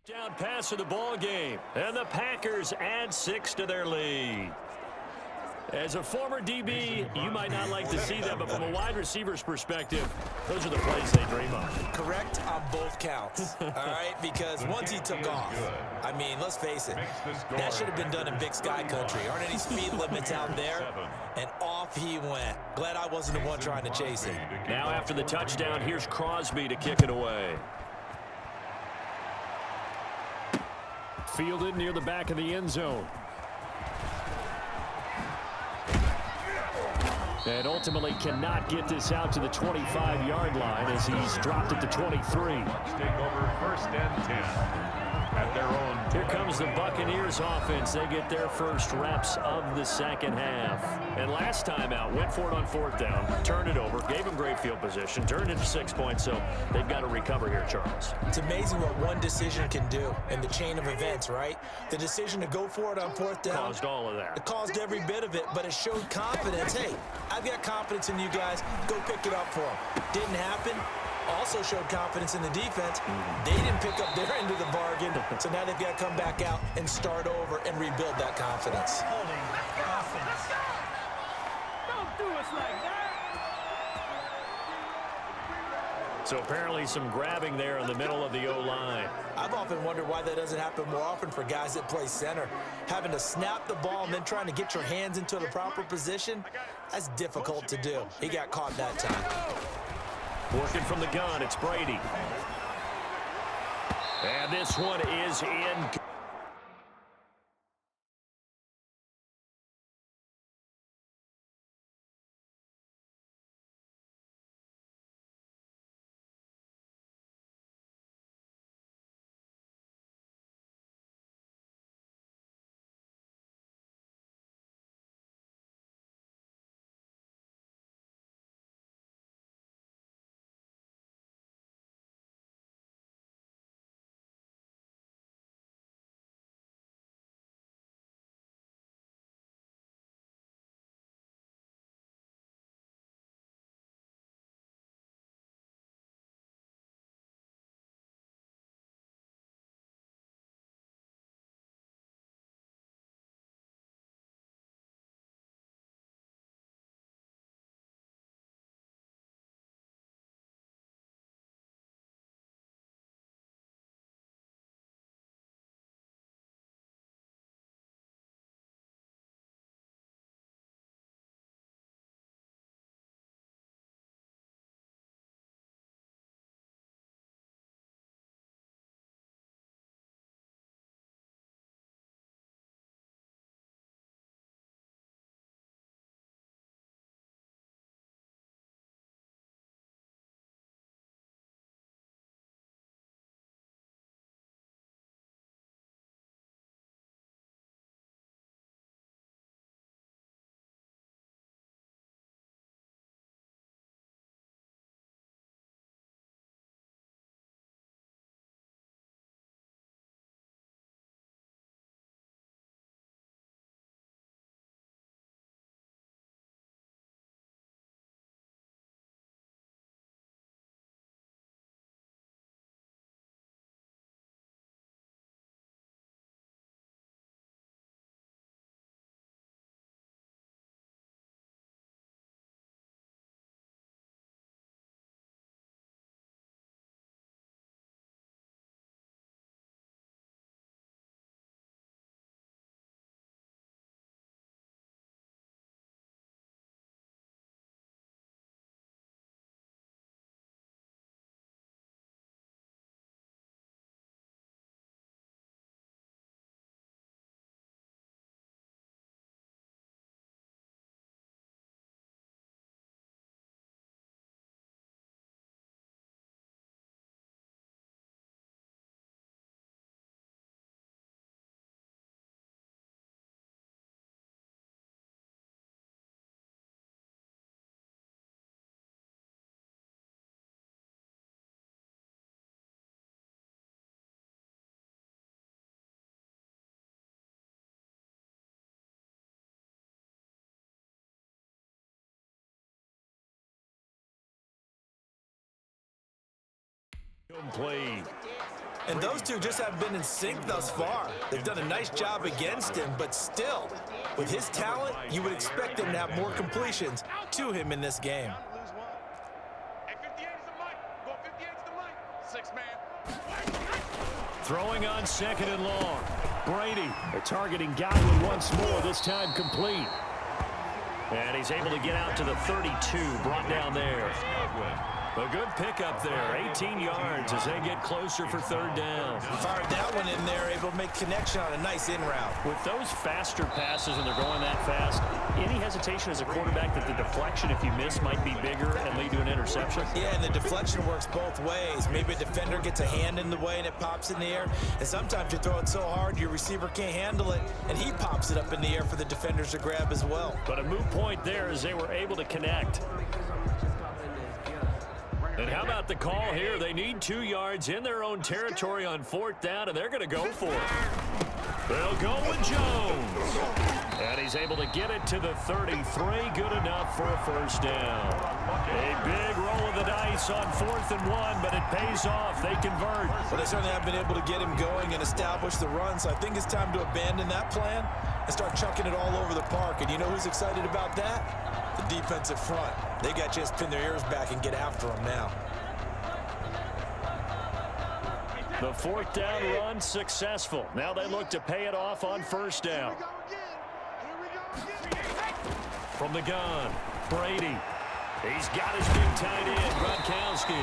Down pass of the ball game, and the Packers add 6 to their lead. As a former DB, you might not like to see that, but from a wide receiver's perspective, those are the plays they dream of. Correct on both counts, all right? Because once he took off, I mean, let's face it, that should have been done in Big Sky Country. Aren't any speed limits out there? And off he went. Glad I wasn't the one trying to chase him. Now after the touchdown, here's Crosby to kick it away. Fielded near the back of the end zone. And ultimately cannot get this out to the 25-yard line as he's dropped it to 23. Take over 1st and 10 at their own. Here comes the Buccaneers offense. They get their first reps of the second half. And last time out, went for it on 4th down, turned it over, gave him great field position, turned it to 6 points, so they've got to recover here, Charles. It's amazing what one decision can do in the chain of events, right? The decision to go for it on 4th down. Caused all of that. It caused every bit of it, but it showed confidence. Hey, I've got confidence in you guys. Go pick it up for them. Didn't happen. Also showed confidence in the defense. They didn't pick up their end of the bargain, so now they've got to come back out and start over and rebuild that confidence. Don't do us like that. So apparently some grabbing there in the middle of the O-line. I've often wondered why that doesn't happen more often for guys that play center. Having to snap the ball and then trying to get your hands into the proper position, that's difficult to do. He got caught that time. Working from the gun, it's Brady. And this one is in. Complete. And those two just haven't been in sync thus far. They've done a nice job against him, but still, with his talent, you would expect him to have more completions to him in this game. Throwing on 2nd and long. Brady, they're targeting Godwin once more, this time complete. And he's able to get out to the 32, brought down there. A good pickup there, 18 yards as they get closer for 3rd down. Fired that one in there, able to make connection on a nice in route. With those faster passes and they're going that fast, any hesitation as a quarterback that the deflection, if you miss, might be bigger and lead to an interception? Yeah, and the deflection works both ways. Maybe a defender gets a hand in the way and it pops in the air. And sometimes you throw it so hard your receiver can't handle it, and he pops it up in the air for the defenders to grab as well. But a moot point there as they were able to connect. And how about the call here? They need 2 yards in their own territory on 4th down, and they're going to go for it. They'll go with Jones. And he's able to get it to the 33. Good enough for a 1st down. A big roll of the dice on 4th and 1, but it pays off. They convert. Well, they certainly have been able to get him going and establish the run, so I think it's time to abandon that plan and start chucking it all over the park. And you know who's excited about that? The defensive front. They got to just pin their ears back and get after him now. The 4th down run successful. Now they look to pay it off on 1st down. From the gun, Brady. He's got his big tight end, Gronkowski.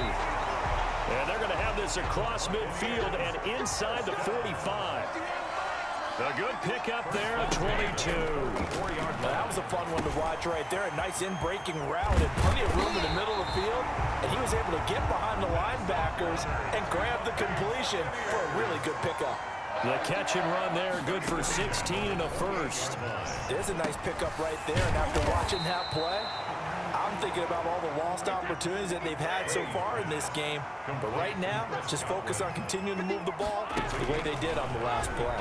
And they're going to have this across midfield and inside the 45. A good pickup there at 22. Now, that was a fun one to watch right there. A nice in-breaking route and plenty of room in the middle of the field. And he was able to get behind the linebackers and grab the completion for a really good pickup. The catch and run there, good for 16 and a 1st. There's a nice pickup right there. And after watching that play, I'm thinking about all the lost opportunities that they've had so far in this game. But right now, just focus on continuing to move the ball the way they did on the last play.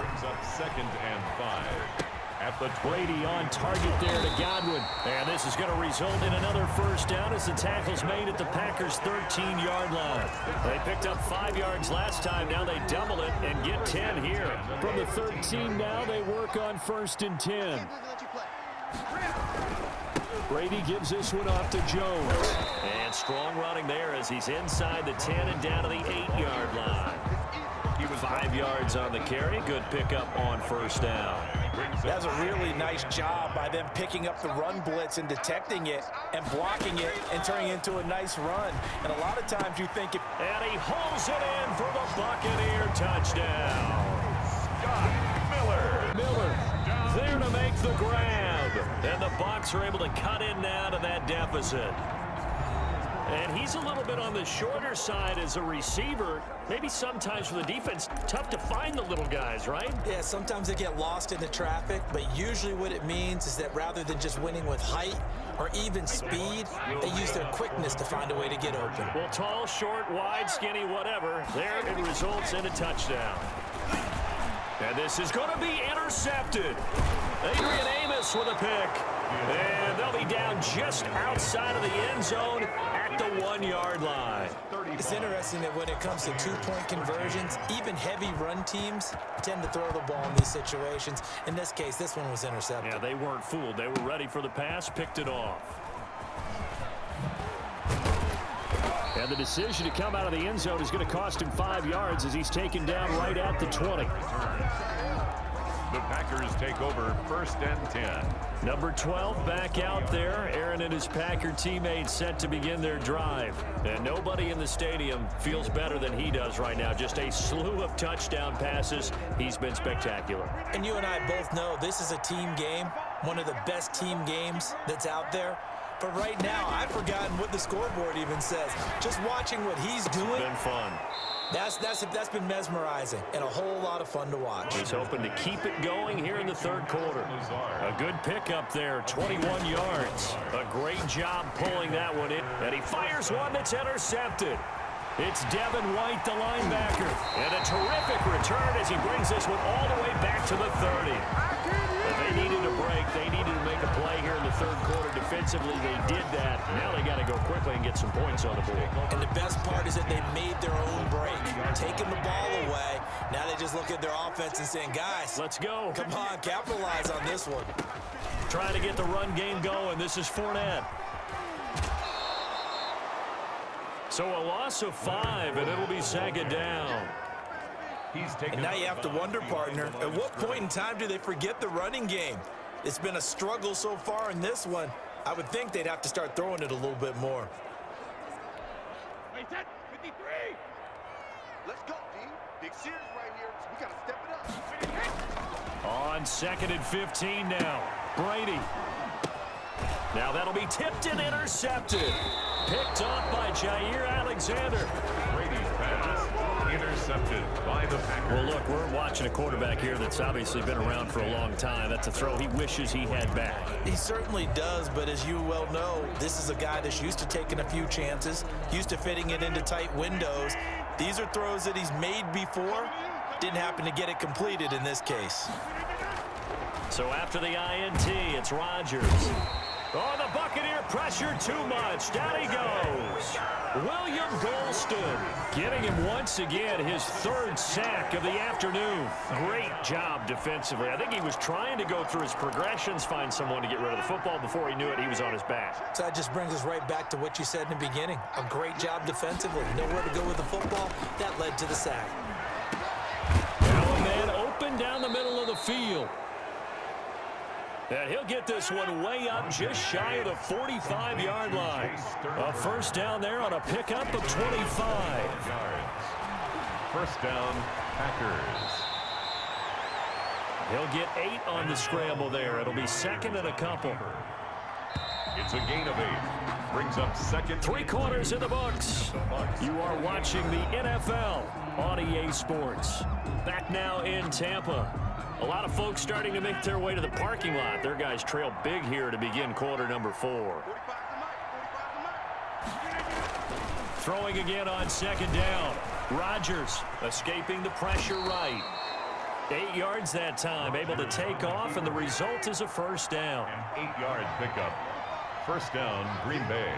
2nd and 5. At the Brady on target there to Godwin. And this is going to result in another 1st down as the tackle's made at the Packers' 13-yard line. They picked up 5 yards last time. Now they double it and get 10 here. From the 13 now, they work on 1st and 10. Brady gives this one off to Jones. And strong running there as he's inside the 10 and down to the 8-yard line. He was 5 yards on the carry. Good pickup on 1st down. That's a really nice job by them picking up the run blitz and detecting it and blocking it and turning it into a nice run. And a lot of times you think if... And he holds it in for the Buccaneer touchdown. Miller there to make the grab. And the Bucs are able to cut in now to that deficit. And he's a little bit on the shorter side as a receiver. Maybe sometimes for the defense, tough to find the little guys, right? Yeah, sometimes they get lost in the traffic, but usually what it means is that rather than just winning with height or even speed, they use their quickness to find a way to get open. Well, tall, short, wide, skinny, whatever. There it results in a touchdown. And this is going to be intercepted. Adrian Amos with a pick. And they'll be down just outside of the end zone at the 1-yard line. It's interesting that when it comes to 2-point conversions, even heavy run teams tend to throw the ball in these situations. In this case, this one was intercepted. Yeah, they weren't fooled. They were ready for the pass, picked it off. And the decision to come out of the end zone is going to cost him 5 yards as he's taken down right at the 20. The Packers take over 1st and 10. Number 12 back out there. Aaron and his Packer teammates set to begin their drive. And nobody in the stadium feels better than he does right now. Just a slew of touchdown passes. He's been spectacular. And you and I both know this is a team game, one of the best team games that's out there. But right now, I've forgotten what the scoreboard even says. Just watching what he's doing. It's been fun. That's been mesmerizing and a whole lot of fun to watch. He's hoping to keep it going here in the 3rd quarter. A good pickup there, 21 yards. A great job pulling that one in. And he fires one that's intercepted. It's Devin White, the linebacker. And a terrific return as he brings this one all the way back to the 30. They needed a break. They needed to make a play here in the third quarter defensively. They did that. Now they got to go quickly and get some points on the board. And the best part is that they made their own break, taking the ball away. Now they just look at their offense and saying, guys, let's go. Come on, capitalize on this one. Trying to get the run game going. This is Fournette. So a loss of 5, and it'll be second down. And now you have to wonder, partner, at what point in time do they forget the running game? It's been a struggle so far in this one. I would think they'd have to start throwing it a little bit more. 53. Let's go, D. Big series right here. So we got to step it up. On 2nd and 15 now. Brady. Now that'll be tipped and intercepted. Picked off by Jair Alexander. Brady's pass intercepted by the Packers. Well, look, we're watching a quarterback here that's obviously been around for a long time. That's a throw he wishes he had back. He certainly does, but as you well know, this is a guy that's used to taking a few chances, used to fitting it into tight windows. These are throws that he's made before. Didn't happen to get it completed in this case. So after the INT, it's Rodgers. Oh, the Buccaneer pressure too much. Down he goes. William Golston getting him once again his 3rd sack of the afternoon. Great job defensively. I think he was trying to go through his progressions, find someone to get rid of the football. Before he knew it, he was on his back. So that just brings us right back to what you said in the beginning. A great job defensively. Nowhere to go with the football. That led to the sack. Now a man open down the middle of the field. And he'll get this one way up just shy of the 45-yard line. A first down there on a pickup of 25. First down, Packers. He'll get 8 on the scramble there. It'll be 2nd and a couple. It's a gain of 8. Brings up 2nd. 3 quarters in the books. You are watching the NFL on EA Sports. Back now in Tampa. A lot of folks starting to make their way to the parking lot. Their guys trail big here to begin quarter number 4. Throwing again on 2nd down. Rodgers escaping the pressure right. 8 yards that time, able to take off, and the result is a first down. An 8-yard pickup. First down, Green Bay.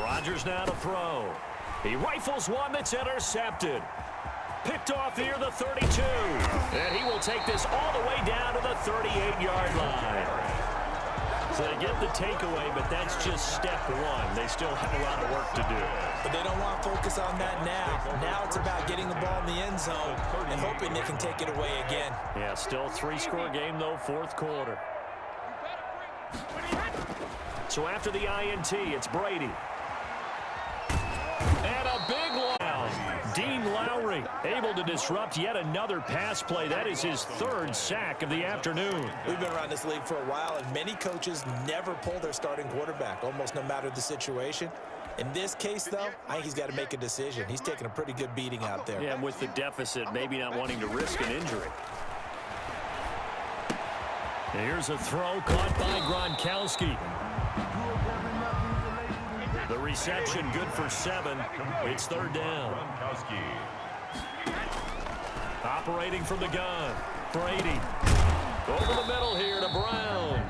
Rodgers now to throw. He rifles one that's intercepted. Picked off near the 32. And he will take this all the way down to the 38-yard line. So they get the takeaway, but that's just step 1. They still have a lot of work to do. But they don't want to focus on that now. Now it's about getting the ball in the end zone and hoping they can take it away again. Yeah, still 3-score game, though, 4th quarter. So after the INT, it's Brady. And a big line. Dean Lowry able to disrupt yet another pass play. That is his 3rd sack of the afternoon. We've been around this league for a while, and many coaches never pull their starting quarterback, almost no matter the situation. In this case, though, I think he's got to make a decision. He's taking a pretty good beating out there. Yeah, and with the deficit, maybe not wanting to risk an injury. And here's a throw caught by Gronkowski. The reception good for 7. It's 3rd down. Operating from the gun. Brady. Over the middle here to Brown.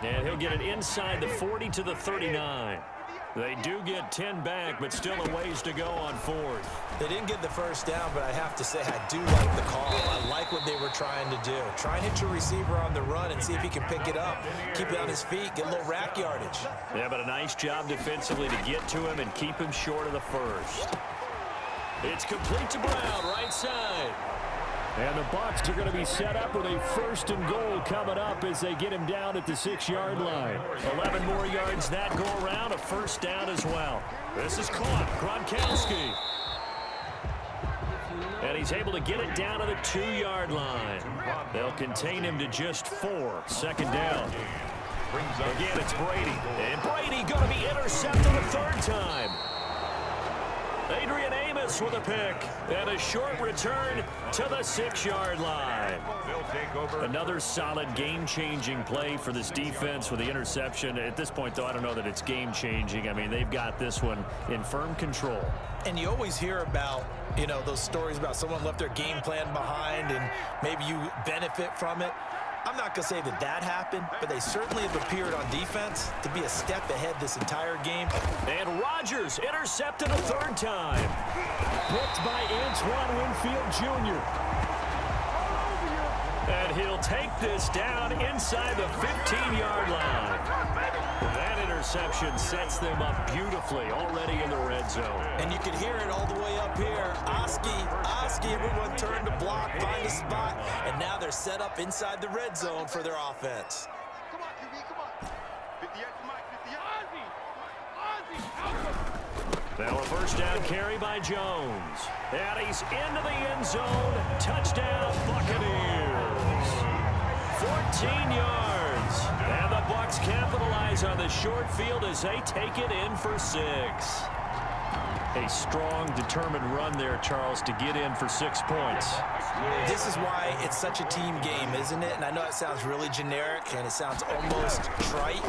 And he'll get it inside the 40 to the 39. They do get 10 back, but still a ways to go on 4th. They didn't get the first down, but I have to say I do like the call. I like what they were trying to do. Try and hit your receiver on the run and see if he can pick it up. Keep it on his feet, get a little rack yardage. Yeah, but a nice job defensively to get to him and keep him short of the first. It's complete to Brown, right side. And the Bucs are going to be set up with a 1st and goal coming up as they get him down at the 6-yard line. 11 more yards that go around, a first down as well. This is caught. Gronkowski. And he's able to get it down to the 2-yard line. They'll contain him to just 4. 2nd down. Again, it's Brady. And Brady going to be intercepted a 3rd time. Adrian Amos with a pick. And a short return to the 6-yard line. They'll take over. Another solid game-changing play for this defense with the interception. At this point, though, I don't know that it's game-changing. I mean, they've got this one in firm control. And you always hear about, those stories about someone left their game plan behind and maybe you benefit from it. I'm not going to say that happened, but they certainly have appeared on defense to be a step ahead this entire game. And Rodgers intercepted a third time. Picked by Antoine Winfield Jr. And he'll take this down inside the 15-yard line. That interception sets them up beautifully already in the red zone. And you can hear it all the way up here. Oski, everyone turned to block, find a spot, and now they're set up inside the red zone for their offense. Come on, QB, come on. 50 yards, Mike, 50 yards. Ozzie, Now a first down carry by Jones. And he's into the end zone. Touchdown, Buccaneers. 14 yards. And the Bucs capitalize on the short field as they take it in for 6. A strong, determined run there, Charles, to get in for 6 points. This is why it's such a team game, isn't it? And I know it sounds really generic and it sounds almost trite,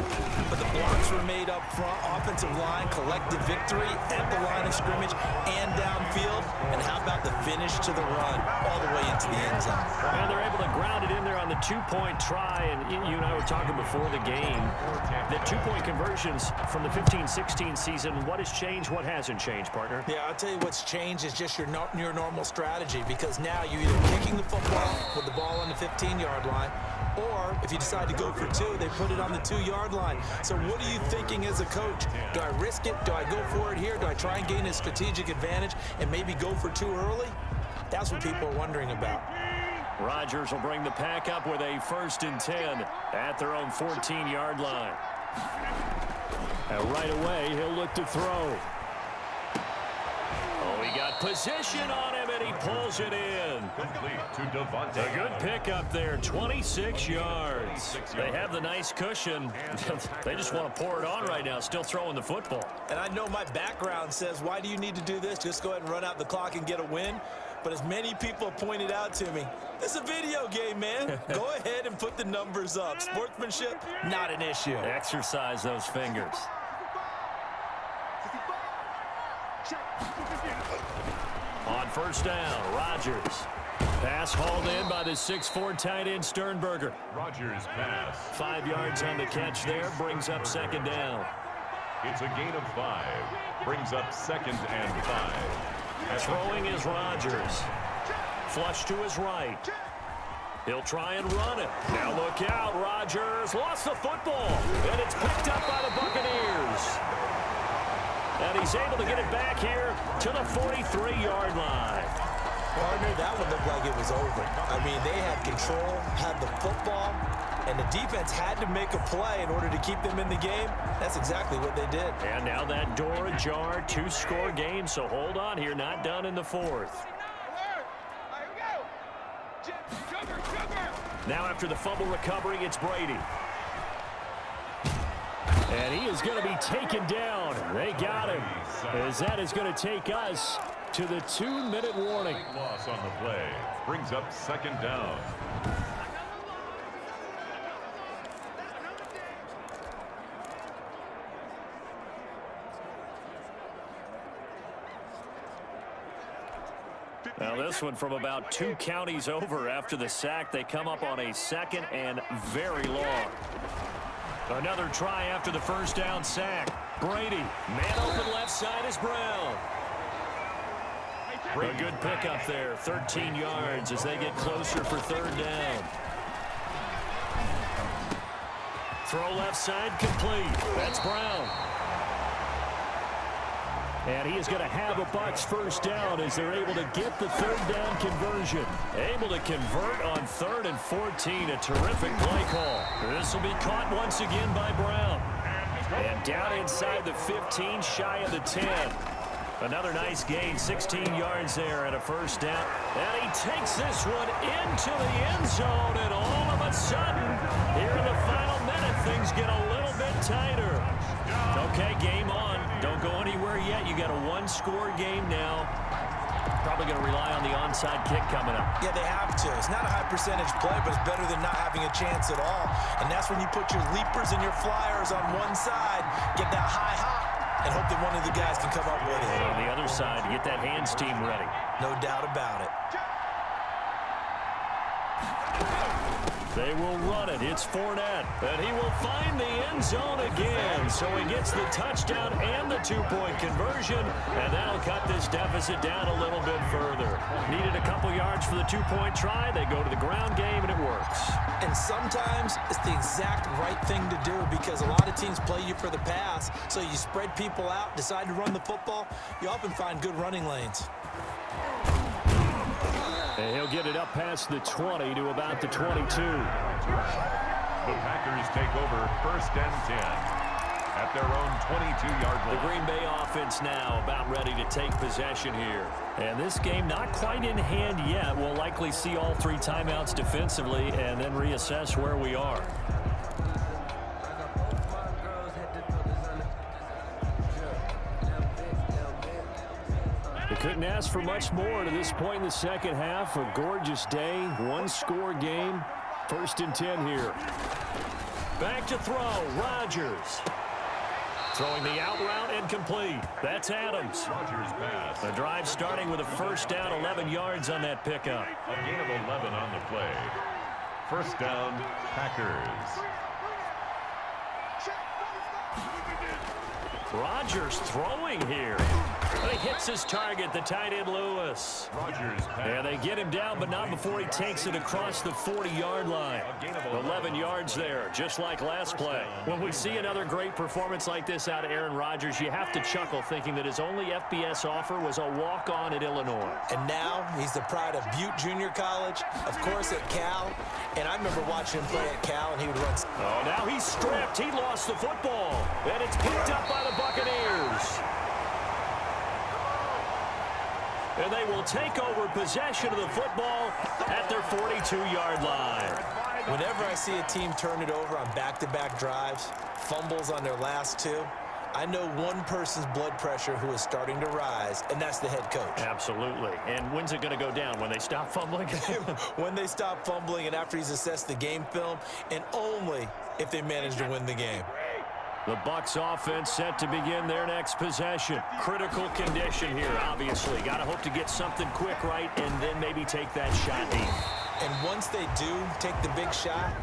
but the blocks were made up front, offensive line, collective victory at the line of scrimmage and downfield. And how about the finish to the run all the way into the end zone? And they're able to ground it in there on the 2-point try. And you and I were talking before the game. The 2-point conversions from the 15-16 season, what has changed, what hasn't changed, partner? Yeah, I'll tell you what's changed is just your normal strategy, because now you're either kicking the football with the ball on the 15-yard line, or if you decide to go for 2, they put it on the 2-yard line. So what are you thinking as a coach? Do I risk it? Do I go for it here? Do I try and gain a strategic advantage and maybe go for 2 early? That's what people are wondering about. Rodgers will bring the pack up with a 1st and 10 at their own 14-yard line. And right away, he'll look to throw. Oh, he got position on him, and he pulls it in. Complete to Devontae. A good pickup there, 26 yards. They have the nice cushion. They just want to pour it on right now, still throwing the football. And I know my background says, why do you need to do this? Just go ahead and run out the clock and get a win. But as many people pointed out to me, it's a video game, man. Go ahead and put the numbers up. Sportsmanship, not an issue. Exercise those fingers. On first down, Rodgers. Pass hauled in by the 6'4" tight end Sternberger. Rodgers pass. 5 yards on the catch there, brings up 2nd down. It's a gain of 5. Brings up 2nd and 5. Throwing is Rodgers. Flush to his right. He'll try and run it. Now look out, Rodgers lost the football, and it's picked up by the Buccaneers. And he's able to get it back here to the 43-yard line. Partner, that one looked like it was over. I mean, they had control, had the football, and the defense had to make a play in order to keep them in the game. That's exactly what they did. And now that door ajar, 2-score game, so hold on here, not done in the 4th. Now after the fumble recovery, it's Brady. And he is going to be taken down. They got him, as that is going to take us to the 2-minute warning. Loss on the play. Brings up 2nd down. Now this one from about 2 counties over after the sack. They come up on a 2nd and very long. Another try after the first down sack. Brady, man open left side is Brown. A good pickup there, 13 yards as they get closer for 3rd down. Throw left side complete. That's Brown. And he is going to have a Bucs first down as they're able to get the 3rd down conversion. Able to convert on 3rd and 14. A terrific play call. This will be caught once again by Brown. And down inside the 15, shy of the 10. Another nice gain, 16 yards there and a first down. And he takes this one into the end zone. And all of a sudden, here in the final minute, things get a little bit tighter. Okay, game on. Don't go anywhere yet. You got a one-score game now. Probably going to rely on the onside kick coming up. Yeah, they have to. It's not a high percentage play, but it's better than not having a chance at all. And that's when you put your leapers and your flyers on one side, get that high hop, and hope that one of the guys can come up with it. And on the other side, get that hands team ready. No doubt about it. They will run it. It's Fournette. And he will find the end zone again. So he gets the touchdown and the two-point conversion. And that'll cut this deficit down a little bit further. Needed a couple yards for the two-point try. They go to the ground game, and it works. And sometimes it's the exact right thing to do because a lot of teams play you for the pass. So you spread people out, decide to run the football. You often find good running lanes. And he'll get it up past the 20 to about the 22. The Packers take over 1st and 10 at their own 22-yard line. The Green Bay offense now about ready to take possession here. And this game not quite in hand yet. We'll likely see all 3 timeouts defensively and then reassess where we are. They couldn't ask for much more to this point in the second half. A gorgeous day, one-score game. 1st and 10 here. Back to throw, Rodgers. Throwing the out route and complete. That's Adams. Rodgers pass. The drive starting with a first down, 11 yards on that pickup. A gain of 11 on the play. 1st down, Packers. Rodgers throwing here. But he hits his target, the tight end Lewis. Rodgers pass. Yeah, they get him down, but not before he takes it across the 40-yard line. 11 yards there, just like last play. When we see another great performance like this out of Aaron Rodgers, you have to chuckle thinking that his only FBS offer was a walk-on at Illinois. And now he's the pride of Butte Junior College, of course at Cal. And I remember watching him play at Cal, and he would run. Oh, now he's stripped. He lost the football. And it's picked up by the Buccaneers. And they will take over possession of the football at their 42-yard line. Whenever I see a team turn it over on back-to-back drives, fumbles on their last 2, I know one person's blood pressure who is starting to rise, and that's the head coach. Absolutely. And when's it going to go down? When they stop fumbling? When they stop fumbling and after he's assessed the game film, and only if they manage to win the game. The Bucs offense set to begin their next possession. Critical condition here, obviously. Got to hope to get something quick right and then maybe take that shot deep. And once they do take the big shot,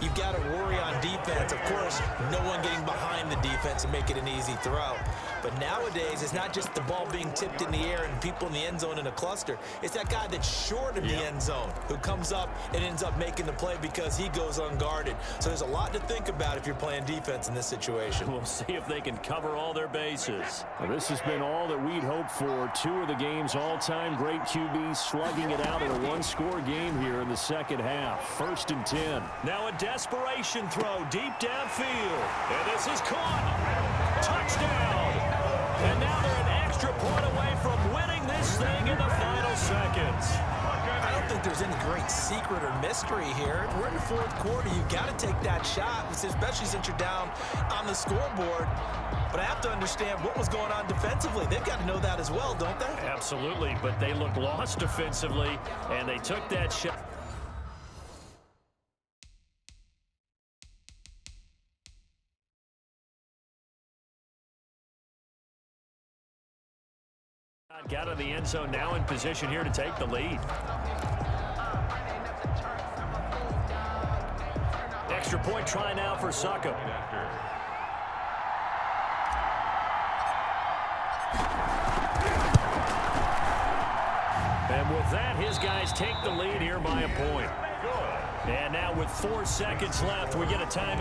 you've got to worry on defense. Of course, no one getting behind the defense and make it an easy throw. But nowadays, it's not just the ball being tipped in the air and people in the end zone in a cluster. It's that guy that's short of the end zone who comes up and ends up making the play because he goes unguarded. So there's a lot to think about if you're playing defense in this situation. We'll see if they can cover all their bases. Well, this has been all that we'd hoped for. 2 of the game's all-time great QBs slugging it out in a one-score game here in the second half. 1st and 10. Now a desperation throw deep downfield. And this is caught. Touchdown. And now they're an extra point away from winning this thing in the final seconds. I don't think there's any great secret or mystery here. We're in the 4th quarter. You've got to take that shot, especially since you're down on the scoreboard. But I have to understand what was going on defensively. They've got to know that as well, don't they? Absolutely, but they looked lost defensively, and they took that shot. Got in the end zone, now in position here to take the lead. Extra point try now for Succop. And with that, his guys take the lead here by a point. And now with 4 seconds left, we get a timeout.